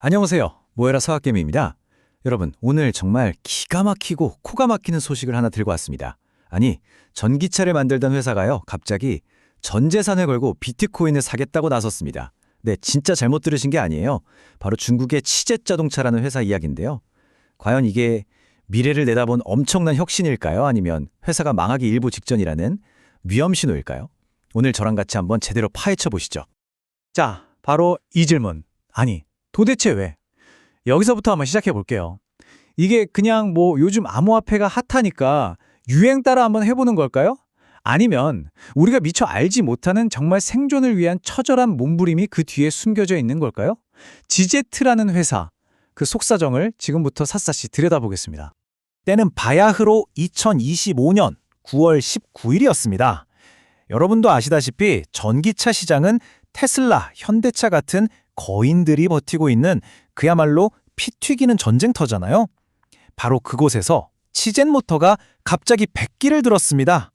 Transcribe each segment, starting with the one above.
안녕하세요. 모에라 서학개미입니다. 여러분, 오늘 정말 기가 막히고 코가 막히는 소식을 하나 들고 왔습니다. 아니, 전기차를 만들던 회사가요, 갑자기 전 재산을 걸고 비트코인을 사겠다고 나섰습니다. 네, 진짜 잘못 들으신 게 아니에요. 바로 중국의 치젯 자동차라는 회사 이야기인데요. 과연 이게 미래를 내다본 엄청난 혁신일까요? 아니면 회사가 망하기 일보 직전이라는 위험 신호일까요? 오늘 저랑 같이 한번 제대로 파헤쳐 보시죠. 자, 바로 이 질문. 아니, 도대체 왜? 여기서부터 한번 시작해 볼게요. 이게 그냥 요즘 암호화폐가 핫하니까 유행 따라 한번 해보는 걸까요? 아니면 우리가 미처 알지 못하는 정말 생존을 위한 처절한 몸부림이 그 뒤에 숨겨져 있는 걸까요? 지제트라는 회사, 그 속사정을 지금부터 샅샅이 들여다보겠습니다. 때는 바야흐로 2025년 9월 19일이었습니다. 여러분도 아시다시피 전기차 시장은 테슬라, 현대차 같은 거인들이 버티고 있는 그야말로 피 튀기는 전쟁터잖아요. 바로 그곳에서 치젯모터가 갑자기 백기를 들었습니다.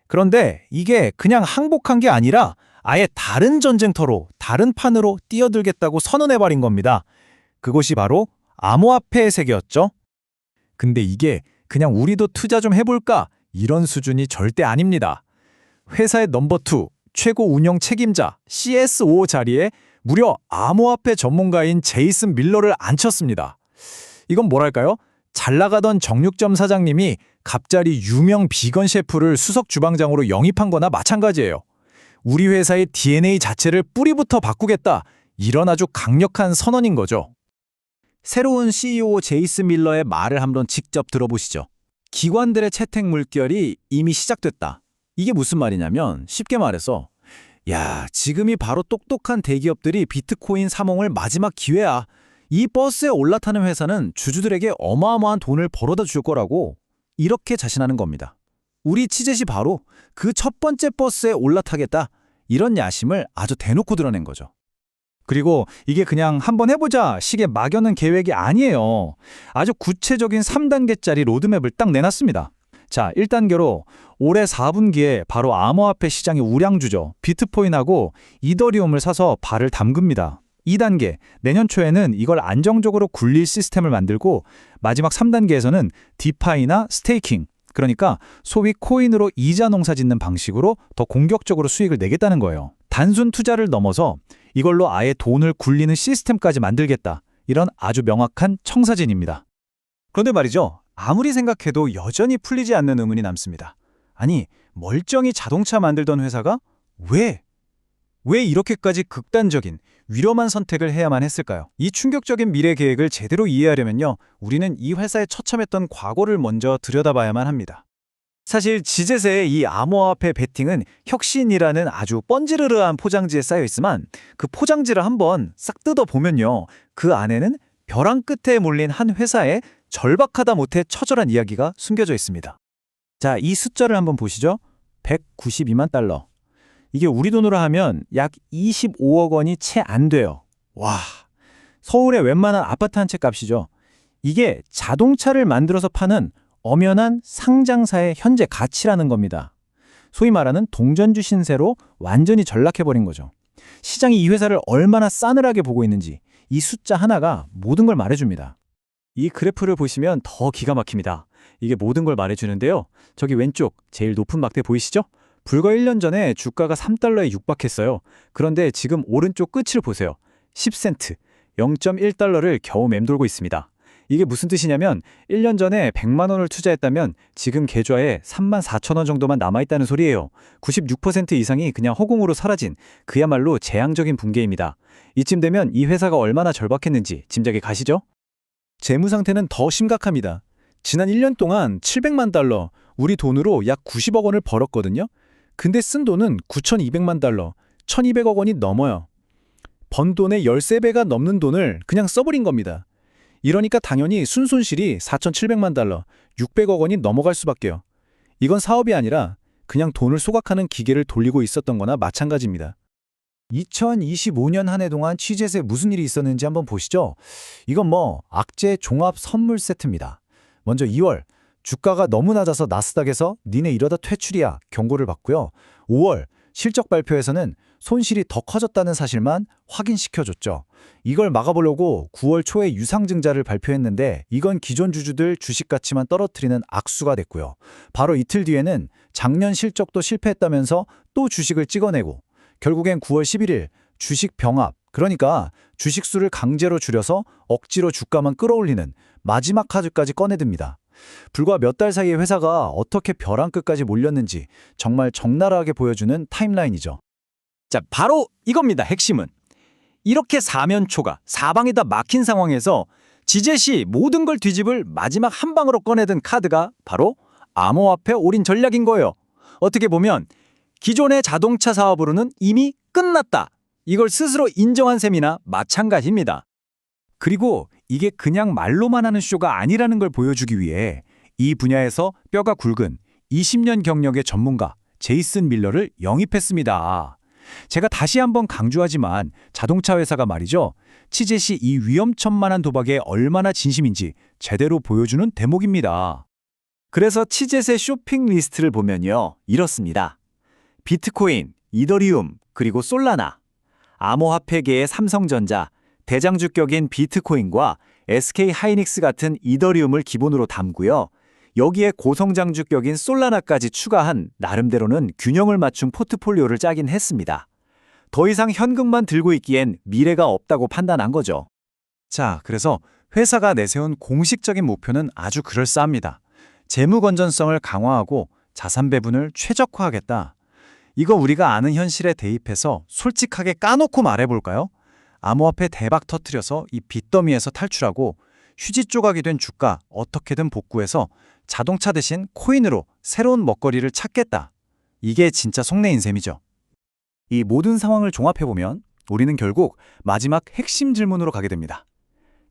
그런데 이게 그냥 항복한 게 아니라 아예 다른 전쟁터로, 다른 판으로 뛰어들겠다고 선언해버린 겁니다. 그곳이 바로 암호화폐의 세계였죠. 근데 이게 그냥 우리도 투자 좀 해볼까? 이런 수준이 절대 아닙니다. 회사의 넘버 2, 최고 운영 책임자 CSO 자리에 무려 암호화폐 전문가인 제이슨 밀러를 앉혔습니다. 이건 뭐랄까요? 잘 나가던 정육점 사장님이 갑자기 유명 비건 셰프를 수석 주방장으로 영입한 거나 마찬가지예요. 우리 회사의 DNA 자체를 뿌리부터 바꾸겠다. 이런 아주 강력한 선언인 거죠. 새로운 CEO 제이슨 밀러의 말을 한번 직접 들어보시죠. 기관들의 채택 물결이 이미 시작됐다. 이게 무슨 말이냐면 쉽게 말해서 야, 지금이 바로 똑똑한 대기업들이 비트코인 사몽을 마지막 기회야. 이 버스에 올라타는 회사는 주주들에게 어마어마한 돈을 벌어다 줄 거라고 이렇게 자신하는 겁니다. 우리 치젯이 바로 그 첫 번째 버스에 올라타겠다. 이런 야심을 아주 대놓고 드러낸 거죠. 그리고 이게 그냥 한번 해보자 식의 막연한 계획이 아니에요. 아주 구체적인 3단계짜리 로드맵을 딱 내놨습니다. 자, 1단계로 올해 4분기에 바로 암호화폐 시장의 우량주죠. 비트코인하고 이더리움을 사서 발을 담급니다. 2단계, 내년 초에는 이걸 안정적으로 굴릴 시스템을 만들고 마지막 3단계에서는 디파이나 스테이킹, 그러니까 소위 코인으로 이자 농사 짓는 방식으로 더 공격적으로 수익을 내겠다는 거예요. 단순 투자를 넘어서 이걸로 아예 돈을 굴리는 시스템까지 만들겠다. 이런 아주 명확한 청사진입니다. 그런데 말이죠. 아무리 생각해도 여전히 풀리지 않는 의문이 남습니다. 아니, 멀쩡히 자동차 만들던 회사가 왜 이렇게까지 극단적인 위험한 선택을 해야만 했을까요? 이 충격적인 미래 계획을 제대로 이해하려면요, 우리는 이 회사에 처참했던 과거를 먼저 들여다봐야만 합니다. 사실 지젯의 이 암호화폐 베팅은 혁신이라는 아주 뻔지르르한 포장지에 쌓여 있지만 그 포장지를 한번 싹 뜯어보면요, 그 안에는 벼랑 끝에 몰린 한 회사의 절박하다 못해 처절한 이야기가 숨겨져 있습니다. 자, 이 숫자를 한번 보시죠. 192만 달러. 이게 우리 돈으로 하면 약 25억 원이 채 안 돼요. 와, 서울의 웬만한 아파트 한 채 값이죠. 이게 자동차를 만들어서 파는 엄연한 상장사의 현재 가치라는 겁니다. 소위 말하는 동전주 신세로 완전히 전락해버린 거죠. 시장이 이 회사를 얼마나 싸늘하게 보고 있는지 이 숫자 하나가 모든 걸 말해줍니다. 이 그래프를 보시면 더 기가 막힙니다. 이게 모든 걸 말해주는데요. 저기 왼쪽 제일 높은 막대 보이시죠? 불과 1년 전에 주가가 3달러에 육박했어요. 그런데 지금 오른쪽 끝을 보세요. 10센트, 0.1달러를 겨우 맴돌고 있습니다. 이게 무슨 뜻이냐면 1년 전에 100만 원을 투자했다면 지금 계좌에 3만 4천 원 정도만 남아있다는 소리예요. 96% 이상이 그냥 허공으로 사라진 그야말로 재앙적인 붕괴입니다. 이쯤 되면 이 회사가 얼마나 절박했는지 짐작이 가시죠? 재무 상태는 더 심각합니다. 지난 1년 동안 700만 달러, 우리 돈으로 약 90억 원을 벌었거든요. 근데 쓴 돈은 9,200만 달러, 1,200억 원이 넘어요. 번 돈의 13배가 넘는 돈을 그냥 써버린 겁니다. 이러니까 당연히 순손실이 4,700만 달러, 600억 원이 넘어갈 수밖에요. 이건 사업이 아니라 그냥 돈을 소각하는 기계를 돌리고 있었던 거나 마찬가지입니다. 2025년 한 해 동안 치젯에 무슨 일이 있었는지 한번 보시죠. 이건 악재 종합 선물 세트입니다. 먼저 2월, 주가가 너무 낮아서 나스닥에서 니네 이러다 퇴출이야 경고를 받고요. 5월, 실적 발표에서는 손실이 더 커졌다는 사실만 확인시켜줬죠. 이걸 막아보려고 9월 초에 유상증자를 발표했는데 이건 기존 주주들 주식 가치만 떨어뜨리는 악수가 됐고요. 바로 이틀 뒤에는 작년 실적도 실패했다면서 또 주식을 찍어내고 결국엔 9월 11일 주식 병합, 그러니까 주식 수를 강제로 줄여서 억지로 주가만 끌어올리는 마지막 카드까지 꺼내듭니다. 불과 몇 달 사이에 회사가 어떻게 벼랑 끝까지 몰렸는지 정말 적나라하게 보여주는 타임라인이죠. 자, 바로 이겁니다. 핵심은. 이렇게 사면초가 사방이 다 막힌 상황에서 지젯이 모든 걸 뒤집을 마지막 한 방으로 꺼내든 카드가 바로 암호화폐 올인 전략인 거예요. 어떻게 보면 기존의 자동차 사업으로는 이미 끝났다. 이걸 스스로 인정한 셈이나 마찬가지입니다. 그리고 이게 그냥 말로만 하는 쇼가 아니라는 걸 보여주기 위해 이 분야에서 뼈가 굵은 20년 경력의 전문가 제이슨 밀러를 영입했습니다. 제가 다시 한번 강조하지만 자동차 회사가 말이죠. 치젯이 이 위험천만한 도박에 얼마나 진심인지 제대로 보여주는 대목입니다. 그래서 치젯의 쇼핑 리스트를 보면요. 이렇습니다. 비트코인, 이더리움, 그리고 솔라나. 암호화폐계의 삼성전자, 대장주격인 비트코인과 SK 하이닉스 같은 이더리움을 기본으로 담고요. 여기에 고성장주격인 솔라나까지 추가한 나름대로는 균형을 맞춘 포트폴리오를 짜긴 했습니다. 더 이상 현금만 들고 있기엔 미래가 없다고 판단한 거죠. 자, 그래서 회사가 내세운 공식적인 목표는 아주 그럴싸합니다. 재무 건전성을 강화하고 자산 배분을 최적화하겠다. 이거 우리가 아는 현실에 대입해서 솔직하게 까놓고 말해볼까요? 암호화폐 대박 터트려서 이 빚더미에서 탈출하고 휴지 조각이 된 주가 어떻게든 복구해서 자동차 대신 코인으로 새로운 먹거리를 찾겠다. 이게 진짜 속내인 셈이죠. 이 모든 상황을 종합해보면 우리는 결국 마지막 핵심 질문으로 가게 됩니다.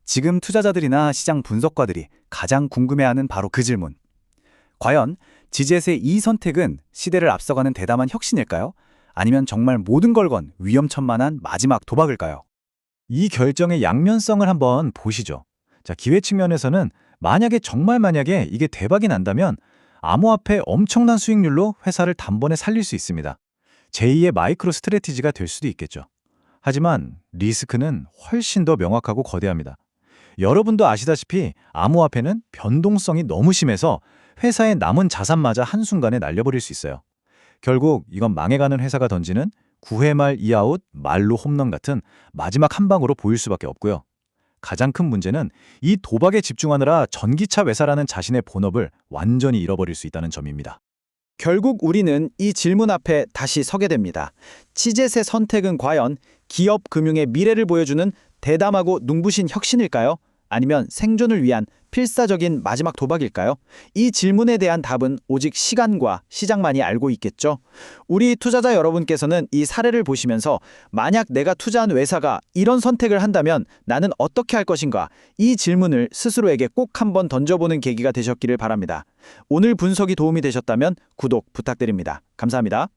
지금 투자자들이나 시장 분석가들이 가장 궁금해하는 바로 그 질문. 과연 지젯의 이 선택은 시대를 앞서가는 대담한 혁신일까요? 아니면 정말 모든 걸 건 위험천만한 마지막 도박일까요? 이 결정의 양면성을 한번 보시죠. 자, 기회 측면에서는 만약에 이게 대박이 난다면 암호화폐 엄청난 수익률로 회사를 단번에 살릴 수 있습니다. 제2의 마이크로 스트래티지가 될 수도 있겠죠. 하지만 리스크는 훨씬 더 명확하고 거대합니다. 여러분도 아시다시피 암호화폐는 변동성이 너무 심해서 회사의 남은 자산마저 한순간에 날려버릴 수 있어요. 결국 이건 망해가는 회사가 던지는 9회 말 2아웃, 말로 홈런 같은 마지막 한 방으로 보일 수밖에 없고요. 가장 큰 문제는 이 도박에 집중하느라 전기차 회사라는 자신의 본업을 완전히 잃어버릴 수 있다는 점입니다. 결국 우리는 이 질문 앞에 다시 서게 됩니다. 치젯의 선택은 과연 기업 금융의 미래를 보여주는 대담하고 눈부신 혁신일까요? 아니면 생존을 위한 필사적인 마지막 도박일까요? 이 질문에 대한 답은 오직 시간과 시장만이 알고 있겠죠. 우리 투자자 여러분께서는 이 사례를 보시면서 만약 내가 투자한 회사가 이런 선택을 한다면 나는 어떻게 할 것인가? 이 질문을 스스로에게 꼭 한번 던져보는 계기가 되셨기를 바랍니다. 오늘 분석이 도움이 되셨다면 구독 부탁드립니다. 감사합니다.